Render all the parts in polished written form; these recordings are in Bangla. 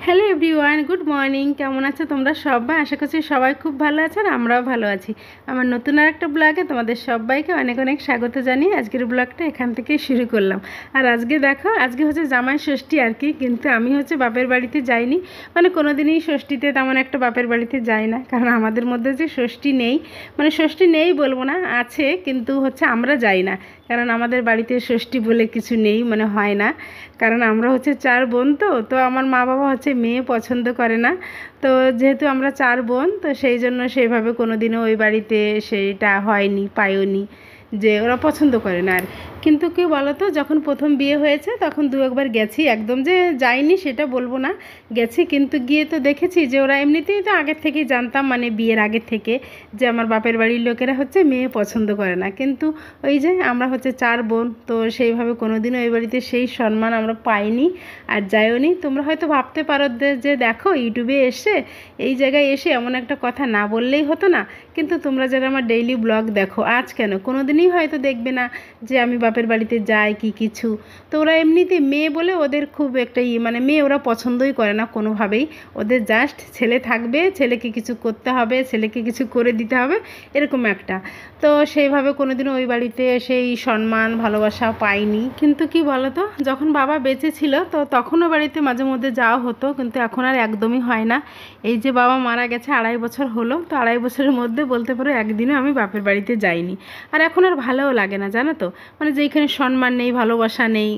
Hello everyone, good morning. কেমন আছো তোমরা সবাই? আশা করছি সবাই খুব ভালো আছে আর আমরাও ভালো আছি। আমার নতুন আর একটা ব্লগে তোমাদের সবাইকে অনেক অনেক স্বাগত জানিয়ে আজকের ব্লগটা এখান থেকে শুরু করলাম। আর আজকে দেখো, আজকে হচ্ছে জামাই ষষ্ঠী আর কি, কিন্তু আমি হচ্ছে বাপের বাড়িতে যাইনি। মানে কোনো দিনই ষষ্ঠীতে তেমন একটা বাপের বাড়িতে যাই না, কারণ আমাদের মধ্যে যে ষষ্ঠী নেই, মানে ষষ্ঠী নেই বলবো না, আছে, কিন্তু হচ্ছে আমরা যাই না। কারণ আমাদের বাড়িতে ষষ্ঠী বলে কিছু নেই, মানে হয় না। কারণ আমরা হচ্ছে 4 বোন, তো আমার মা বাবা হচ্ছে মেয়ে পছন্দ করে না। তো যেহেতু আমরা 4 বোন, তো সেই জন্য সেইভাবে কোনো দিনও ওই বাড়িতে সেইটা হয়নি, পাইওনি, যে ওরা পছন্দ করে না আর। কিন্তু কি বলো তো, যখন প্রথম বিয়ে হয়েছে তখন 2-একবার গেছি, একদম যে যাইনি সেটা বলবো না, গেছি। কিন্তু গিয়ে তো দেখেছি যে ওরা এমনিতেই তো আগের থেকেই জানতাম, মানে বিয়ের আগের থেকে, যে আমার বাপের বাড়ির লোকেরা হচ্ছে মেয়ে পছন্দ করে না। কিন্তু ওই যে আমরা হচ্ছে 4 বোন, তো সেইভাবে কোনো দিনও ওই বাড়িতে সেই সম্মান আমরা পাইনি আর যাইওনি। তোমরা হয়তো ভাবতে পারো যে দেখো ইউটিউবে এসে, এই জায়গায় এসে এমন একটা কথা না বললেই হতো না। কিন্তু তোমরা যারা আমার ডেইলি ব্লগ দেখো, আজ কেন কোনো দিনই হয়তো দেখবে না যে আমি বাপের বাড়িতে যাই কি কিছু। তো ওরা এমনিতে মেয়ে বলে ওদের খুব একটা মানে মেয়ে ওরা পছন্দই করে না কোনোভাবেই। ওদের জাস্ট ছেলে থাকবে, ছেলেকে কিছু করতে হবে, ছেলেকে কিছু করে দিতে হবে, এরকম একটা। তো সেইভাবে কোনোদিনও ওই বাড়িতে সেই সম্মান ভালোবাসা পাইনি। কিন্তু কি বলো তো, যখন বাবা বেঁচে ছিল তো তখনও বাড়িতে মাঝে মধ্যে যাওয়া হতো, কিন্তু এখন আর একদমই হয় না। এই যে বাবা মারা গেছে 2.5 বছর হলো, তো 2.5 বছরের মধ্যে বলতে পারো একদিনও আমি বাপের বাড়িতে যাইনি। আর এখন আর ভালোও লাগে না, জানো তো। মানে যেখানে সম্মান নেই, ভালোবাসা নেই,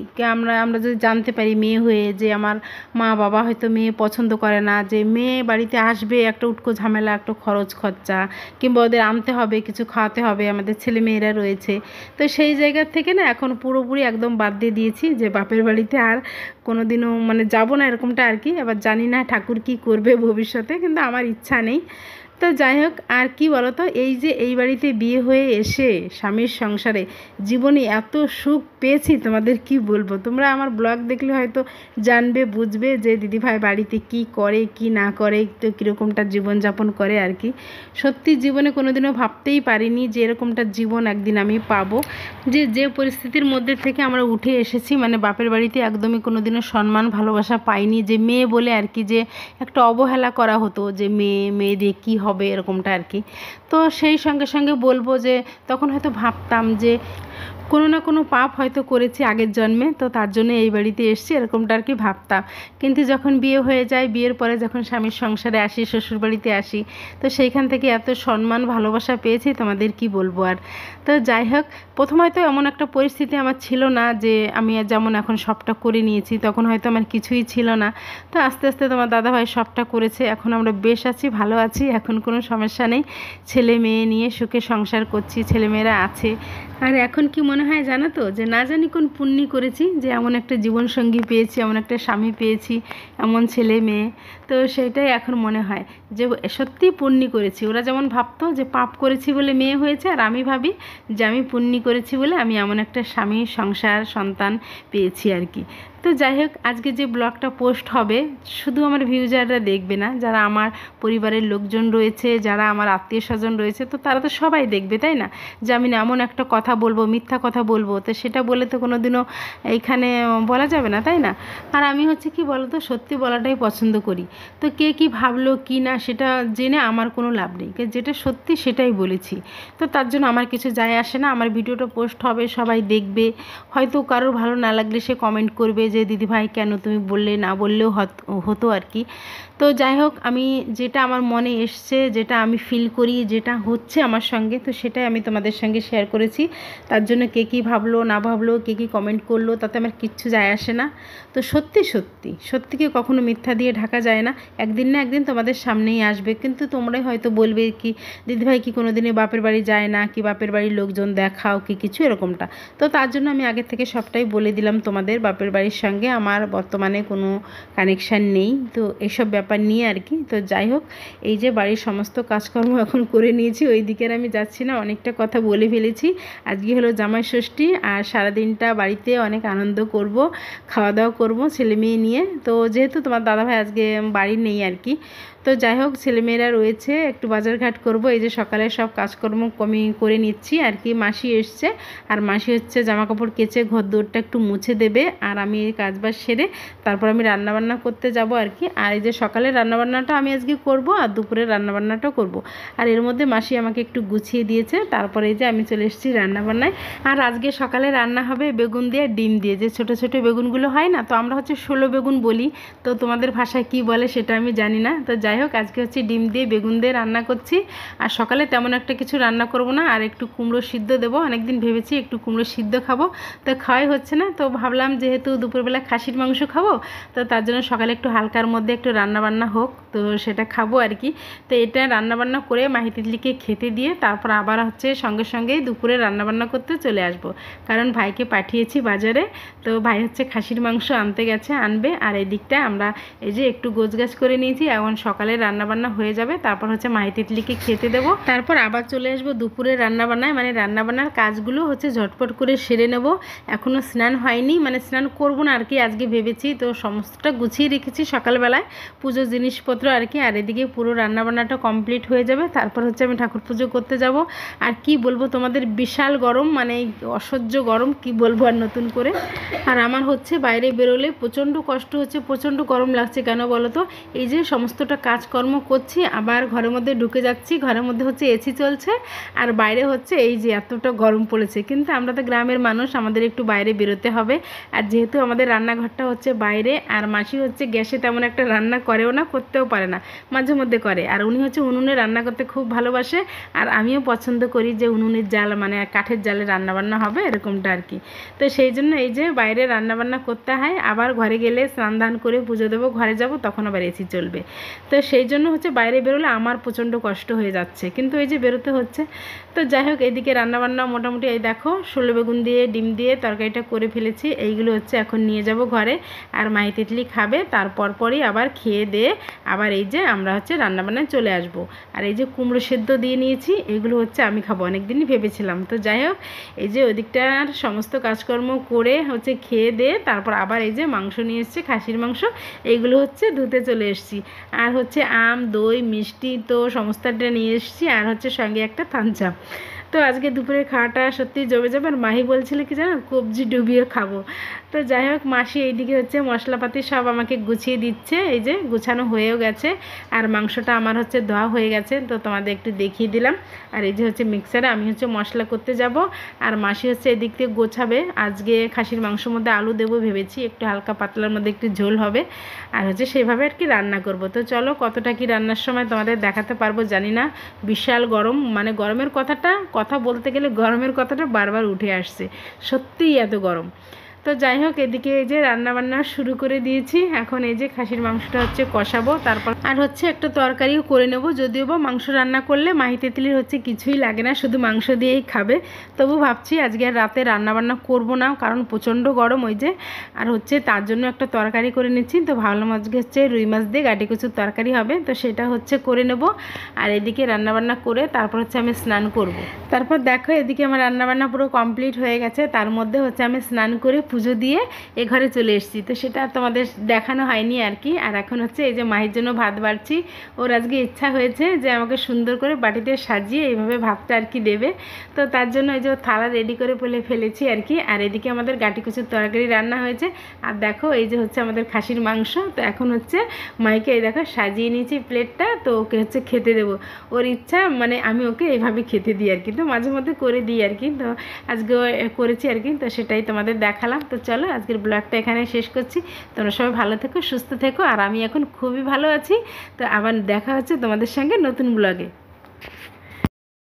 আমরা যদি জানতে পারি মেয়ে হয়ে যে আমার মা বাবা হয়তো মেয়ে পছন্দ করে না, যে মেয়ে বাড়িতে আসবে একটা উটকো ঝামেলা, একটা খরচ খরচা, কিংবা ওদের আনতে হবে, কিছু খাওয়াতে হবে, আমাদের ছেলে মেয়েরা রয়েছে। তো সেই জায়গা থেকে না এখন পুরোপুরি একদম বাদ দিয়ে দিয়েছি যে বাপের বাড়িতে আর কোনো দিনও মানে যাব না, এরকমটা আর কি। এবার জানি না ঠাকুর কি করবে ভবিষ্যতে, কিন্তু আমার ইচ্ছা নেই। তো যাই হোক, আর কি বলো তো, এই যে এই বাড়িতে বিয়ে হয়ে এসে স্বামীর সংসারে জীবনে এত সুখ পেয়েছি, তোমাদের কি বলবো। তোমরা আমার ব্লগ দেখলে হয়তো জানবে, বুঝবে যে দিদিভাই বাড়িতে কি করে কি না করে, তো কীরকমটা জীবনযাপন করে আর কি। সত্যি জীবনে কোনোদিনও ভাবতেই পারিনি যে এরকমটা জীবন একদিন আমি পাবো। যে পরিস্থিতির মধ্যে থেকে আমরা উঠে এসেছি, মানে বাপের বাড়িতে একদমই কোনোদিনও সম্মান ভালোবাসা পাইনি, যে মেয়ে বলে আর কি, যে একটা অবহেলা করা হতো, যে মেয়ে দিয়ে কী হবে, এরকমটা আর কি। তো সেই সঙ্গে সঙ্গে বলবো যে তখন হয়তো ভাবতাম যে কোনো না কোনো পাপ হয়তো করেছি আগের জন্মে, তো তার জন্য এই বাড়িতে এসেছি, এরকমটা আর কি ভাবতাম। কিন্তু যখন বিয়ে হয়ে যায়, বিয়ের পরে যখন স্বামীর সংসারে আসি, শ্বশুরবাড়িতে আসি, তো সেইখান থেকে এত সম্মান ভালোবাসা পেয়েছি, তোমাদের কি বলবো আর। তো যাই হোক, প্রথম হয়তো এমন একটা পরিস্থিতি আমার ছিল না যে আমি যেমন এখন সবটা করে নিয়েছি, তখন হয়তো আমার কিছুই ছিল না। তো আস্তে আস্তে তোমার দাদাভাই সবটা করেছে, এখন আমরা বেশ আছি, ভালো আছি, এখন কোনো সমস্যা নেই। ছেলে মেয়ে নিয়ে সুখে সংসার করছি, ছেলেমেয়েরা আছে। আর এখন কি মনে হয় জানো তো, যে না জানি কোন পুণ্য করেছি যে এমন একটা জীবনসঙ্গী পেয়েছি, এমন একটা স্বামী পেয়েছি, এমন ছেলে মেয়ে। তো সেটাই এখন মনে হয় যে সত্যিই পুণ্য করেছি। ওরা যেমন ভাবতো যে পাপ করেছি বলে মেয়ে হয়েছে, আর আমি ভাবি যে আমি পুণ্য করেছি বলে আমি এমন একটা স্বামী, সংসার, সন্তান পেয়েছি আর কি। তো যাই হোক, আজকে যে ব্লগটা পোস্ট হবে, শুধু আমার ভিউজাররা দেখবে না, যারা আমার পরিবারের লোকজন রয়েছে, যারা আমার আত্মীয় স্বজন রয়েছে, তো তারা তো সবাই দেখবে, তাই না? যে আমি এমন একটা কথা বলবো, মিথ্যা কথা বলবো, তো সেটা বলে তো কোনো দিনও এইখানে বলা যাবে না, তাই না? আর আমি হচ্ছে কি বলো তো, সত্যি বলাটাই পছন্দ করি। তো কে কী ভাবলো কি না সেটা জেনে আমার কোনো লাভ নেই, যেটা সত্যি সেটাই বলেছি। তো তার জন্য আমার কিছু যায় আসে না, আমার ভিডিওটা পোস্ট হবে, সবাই দেখবে। হয়তো কারোর ভালো না লাগলে সে কমেন্ট করবে যে দিদিভাই কেন তুমি বললে, না বললেও হতো আর কি। তো যাই হোক, আমি যেটা আমার মনে এসছে, যেটা আমি ফিল করি, যেটা হচ্ছে আমার সঙ্গে, তো সেটাই আমি তোমাদের সঙ্গে শেয়ার করেছি। তার জন্য কে কী ভাবলো না ভাবলো, কে কী কমেন্ট করলো, তাতে আমার কিচ্ছু যায় আসে না। তো সত্যিকে কখনো মিথ্যা দিয়ে ঢাকা যায় না। একদিন না একদিন তোমাদের সামনেই আসবে, কিন্তু তোমরাই হয়তো বলবে কি দিদিভাই কি কোনো দিনই বাপের বাড়ি যায় না, কি বাপের বাড়ির লোকজন দেখাও কি কিছু, এরকমটা। তো তার জন্য আমি আগের থেকে সবটাই বলে দিলাম তোমাদের, বাপের বাড়ির সঙ্গে আমার বর্তমানে কোনো কানেকশান নেই, তো এসব ব্যাপার নিয়ে আর কি। তো যাই হোক, এই যে বাড়ির সমস্ত কাজকর্ম এখন করে নিয়েছি, ওই দিকের আমি যাচ্ছি না, অনেকটা কথা বলে ফেলেছি। আজকে হলো জামাই ষষ্ঠী, আর সারাদিনটা বাড়িতে অনেক আনন্দ করব, খাওয়া দাওয়া করব ছেলে মেয়ে নিয়ে। তো যেহেতু তোমার দাদাভাই আজকে বাড়ি নেই আর কি, তো যাই হোক, ছেলেমেয়েরা রয়েছে, একটু বাজারঘাট করব। এই যে সকালে সব কাজকর্ম আমি করে নিচ্ছি আর কি। মাসি এসছে, আর মাসি হচ্ছে জামা কাপড় কেচে ঘর দৌড়টা একটু মুছে দেবে, আর আমি এই কাজবাজ সেরে তারপর আমি রান্নাবান্না করতে যাব আর কি। আর এই যে সকালে রান্নাবান্নাটা আমি আজকে করব, আর দুপুরে রান্নাবান্নাটাও করব। আর এর মধ্যে মাসি আমাকে একটু গুছিয়ে দিয়েছে। তারপরে এই যে আমি চলে এসেছি রান্নাবান্নায়। আর আজকে সকালে রান্না হবে বেগুন দিয়ে ডিম দিয়ে, যে ছোটো ছোটো বেগুনগুলো হয় না, তো আমরা হচ্ছে 16 বেগুন বলি, তো তোমাদের ভাষায় কি বলে সেটা আমি জানি না। তো যাই হোক, আজকে হচ্ছে ডিম দিয়ে বেগুন দিয়ে রান্না করছি। আর সকালে তেমন একটা কিছু রান্না করব না, আর একটু কুমড়ো সিদ্ধ দেবো। অনেকদিন ভেবেছি একটু কুমড়ো সিদ্ধ খাবো, তো খাওয়াই হচ্ছে না। তো ভাবলাম যেহেতু দুপুরবেলা খাসির মাংস খাবো, তো তার জন্য সকালে একটু হালকার মধ্যে একটু রান্নাবান্না হোক, তো সেটা খাবো আর কি। তো এটা রান্নাবান্না করে মাহি তিতলিকে খেতে দিয়ে তারপর আবার হচ্ছে সঙ্গে সঙ্গেই দুপুরে রান্নাবান্না করতে চলে আসব, কারণ ভাইকে পাঠিয়েছি বাজারে। তো ভাই হচ্ছে খাসির মাংস আনতে গেছে, আনবে। আর এই দিকটা আমরা এই যে একটু গোছগাছ করে নিয়েছি, এখন সকালে রান্নাবান্না হয়ে যাবে, তারপর হচ্ছে মাহি তিতলিকে খেতে দেবো, তারপর আবার চলে আসবো দুপুরে রান্নাবান্নায়। মানে রান্নাবান্নার কাজগুলো হচ্ছে ঝটপট করে সেরে নেব। এখনও স্নান হয়নি, মানে স্নান করবো না আর কি আজকে ভেবেছি। তো সমস্তটা গুছিয়ে রেখেছি সকালবেলায়, পুজোর জিনিসপত্র আর কি। আর এদিকে পুরো রান্নাবান্নাটা কমপ্লিট হয়ে যাবে, তারপর হচ্ছে আমি ঠাকুর পুজো করতে যাব। আর কি বলবো তোমাদের, বিশাল গরম, মানে অসহ্য গরম, কি বলবো আর নতুন করে। আর আমার হচ্ছে বাইরে বেরোলে প্রচণ্ড কষ্ট হচ্ছে, প্রচণ্ড গরম লাগছে। কেন বলো তো, এই যে সমস্তটা কাজকর্ম করছি, আবার ঘরের মধ্যে ঢুকে যাচ্ছি, ঘরের মধ্যে হচ্ছে এসি চলছে, আর বাইরে হচ্ছে এই যে এতটা গরম পড়েছে। কিন্তু আমরা তো গ্রামের মানুষ, আমাদের একটু বাইরে বেরোতে হবে। আর যেহেতু আমাদের রান্নাঘরটা হচ্ছে বাইরে, আর মাসি হচ্ছে গ্যাসে তেমন একটা রান্না করেও না, করতেও পারে না, মাঝে মধ্যে করে। আর উনি হচ্ছে উনুনে রান্না করতে খুব ভালোবাসে, আর আমিও পছন্দ করি যে উনুনের জাল, মানে কাঠের জালে রান্নাবান্না হবে এরকমটা আর কি। তো সেই জন্য এই যে বাইরে রান্নাবান্না করতে হয়। আবার ঘরে গেলে স্নান দান করে পুজো দেবো, ঘরে যাব, তখন আবার এসি চলবে। তো সেই জন্য হচ্ছে বাইরে বেরোলে আমার প্রচণ্ড কষ্ট হয়ে যাচ্ছে, কিন্তু এই যে বেরোতে হচ্ছে। তো যাই হোক, এইদিকে রান্নাবান্না মোটামুটি এই দেখো 16 বেগুন দিয়ে ডিম দিয়ে তরকারিটা করে ফেলেছি। এইগুলো হচ্ছে এখন নিয়ে যাব ঘরে, আর মাহি তিতলি খাবে। তারপর পরই আবার খেয়ে দিয়ে আবার এই যে আমরা হচ্ছে রান্নাবান্নায় চলে আসব। আর এই যে কুমড়ো সেদ্ধ দিয়ে নিয়েছি, এগুলো হচ্ছে আমি খাবো, অনেক দিনই ভেবেছিলাম। তো যাই হোক, এই যে ওদিকটার সমস্ত কাজকর্ম করে হচ্ছে খেয়ে দিয়ে তারপর আবার এই যে মাংস নিয়ে এসছে, খাসির মাংস, এইগুলো হচ্ছে ধুতে চলে এসেছি। আর হচ্ছে আম, দই, মিষ্টি তো সমস্তটা নিয়ে এসেছি, আর হচ্ছে সঙ্গে একটা থামস আপ। তো আজকে দুপুরের খাওয়াটা সত্যি জমে যাবে। আর মাহি বলছিল কি জানো, কবজি ডুবিয়ে খাবো। তো যাই হোক, মাসি এইদিকে হচ্ছে মশলাপাতি সব আমাকে গুছিয়ে দিচ্ছে, এই যে গুছানো হয়েও গেছে। আর মাংসটা আমার হচ্ছে ধোয়া হয়ে গেছে, তো তোমাদের একটু দেখিয়ে দিলাম। আর এই যে হচ্ছে মিক্সারে আমি হচ্ছে মশলা করতে যাব, আর মাসি হচ্ছে এদিক থেকে গোছাবে। আজকে খাসির মাংসের মধ্যে আলু দেবো ভেবেছি, একটু হালকা পাতলার মধ্যে একটু ঝোল হবে, আর হচ্ছে সেভাবে আর কি রান্না করব। তো চলো, কতটা কি রান্নার সময় তোমাদের দেখাতে পারবো জানি না। বিশাল গরম, মানে গরমের কথা বলতে গেলে গরমের কথাটা বারবার উঠে আসছে, সত্যিই এত গরম। তো যাই হোক, এদিকে এই যে রান্নাবান্না শুরু করে দিয়েছি। এখন এই যে খাসির মাংসটা হচ্ছে কষাবো, তারপর আর হচ্ছে একটা তরকারিও করে নেব। যদিও বা মাংস রান্না করলে মাহি তিতলির হচ্ছে কিছুই লাগে না, শুধু মাংস দিয়েই খাবে। তবু ভাবছি আজকে আর রাতে রান্নাবান্না করব না, কারণ প্রচণ্ড গরম ওই যে। আর হচ্ছে তার জন্য একটা তরকারি করে নিচ্ছি। তো ভাবলাম আজকে হচ্ছে রুই মাছ দিয়ে গাটি কচুর তরকারি হবে, তো সেটা হচ্ছে করে নেব। আর এদিকে রান্নাবান্না করে তারপর হচ্ছে আমি স্নান করব। তারপর দেখো, এদিকে আমার রান্নাবান্না পুরো কমপ্লিট হয়ে গেছে। তার মধ্যে হচ্ছে আমি স্নান করে পুজো দিয়ে এ ঘরে চলে এসেছি। তো সেটা তোমাদের দেখানো হয়নি আর কি। আর এখন হচ্ছে এই যে মাহির জন্য ভাত বাড়ছি। ওর আজকে ইচ্ছা হয়েছে যে আমাকে সুন্দর করে বাটিতে সাজিয়ে এইভাবে ভাতটা আর কি দেবে। তো তার জন্য এই যে থালা রেডি করে ফেলেছি আর কি। আর এদিকে আমাদের গাটি কচুর তরকারি রান্না হয়েছে। আর দেখো, এই যে হচ্ছে আমাদের খাসির মাংস। তো এখন হচ্ছে মাইকে এই দেখো সাজিয়ে নিয়েছি প্লেটটা, তো ওকে হচ্ছে খেতে দেবো। ওর ইচ্ছা, মানে আমি ওকে এইভাবে খেতে দিই আর কি, তো মাঝে মধ্যে করে দিই আর কি। তো আজকে করেছি আর কি, তো সেটাই তোমাদের দেখালাম। তো চলো, আজকের ব্লগটা এখানে শেষ করছি। তোমরা সবাই ভালো থেকো, সুস্থ থেকো, আর আমি এখন খুবই ভালো আছি। তো আবার দেখা হচ্ছে তোমাদের সঙ্গে নতুন ব্লগে।